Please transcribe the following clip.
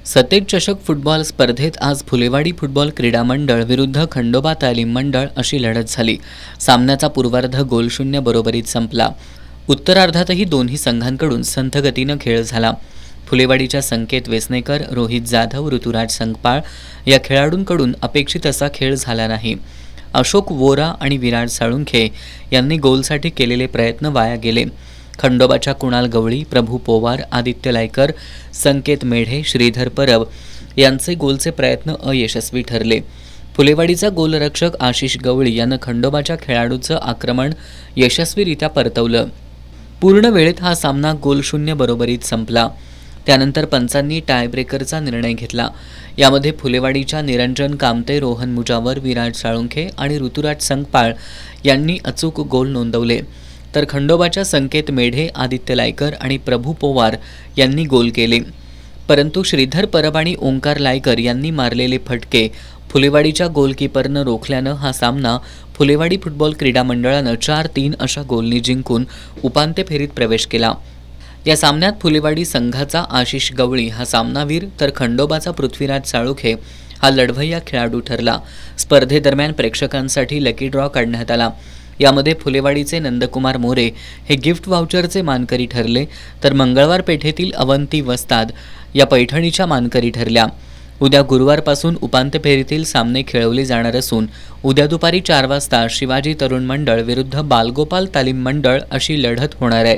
सतेज चषक फुटबॉल स्पर्धेत आज फुलेवाडी फुटबॉल क्रीडा मंडळ विरुद्ध खंडोबा तालीम मंडळ अशी लढत झाली। सामन्याचा पूर्वार्ध गोलशून्य बरोबरीत संपला। उत्तरार्धातही दोन्ही संघांकडून संथ गतीनं खेळ झाला। फुलेवाडीच्या संकेत वेसनेकर, रोहित जाधव, ऋतुराज संकपाळ या खेळाडूंकडून अपेक्षित असा खेळ झाला नाही। अशोक वोरा आणि विराट साळुंखे यांनी गोलसाठी केलेले प्रयत्न वाया गेले। खंडोबाच्या कुणाल गवळी, प्रभू पोवार, आदित्य लायकर, संकेत मेढे, श्रीधर परब यांचे गोलचे प्रयत्न अयशस्वी ठरले। फुलेवाडीचा गोलरक्षक आशिष गवळी यानं खंडोबाच्या खेळाडूचं आक्रमण यशस्वीरित्या परतवलं। पूर्ण वेळेत हा सामना गोलशून्य बरोबरीत संपला। त्यानंतर पंचांनी टायब्रेकरचा निर्णय घेतला। यामध्ये फुलेवाडीच्या निरंजन कामते, रोहन मुजावर, विराट साळुंखे आणि ऋतुराज संकपाळ यांनी अचूक गोल नोंदवले, तर खंडोबाच्या संकेत मेढे, आदित्य लायकर आणि प्रभू पोवार यांनी गोल केले। परंतु श्रीधर परब आणि ओंकार लायकर यांनी मारलेले फटके फुलेवाडीच्या गोलकीपरनं रोखल्यानं हा सामना फुलेवाडी फुटबॉल क्रीडा मंडळानं 4-3 अशा गोलनी जिंकून उपांत्य फेरीत प्रवेश केला। या सामन्यात फुलेवाडी संघाचा आशिष गवळी हा सामनावीर, तर खंडोबाचा पृथ्वीराज साळुखे हा लढवय्या खेळाडू ठरला। स्पर्धेदरम्यान प्रेक्षकांसाठी लकी ड्रॉ काढण्यात आला। यामध्ये फुलेवाडीचे नंदकुमार मोरे हे गिफ्ट वाउचरचे मानकरी ठरले, तर मंगळवार पेठेतील अवंती वस्ताद या पैठणीच्या मानकरी ठरल्या। उद्या गुरुवारपासून उपांत्य फेरीतील सामने खेळवले जाणार असून उद्या दुपारी 4 वाजता शिवाजी तरुण मंडळ विरुद्ध बालगोपाल तालीम मंडळ अशी लढत होणार आहे।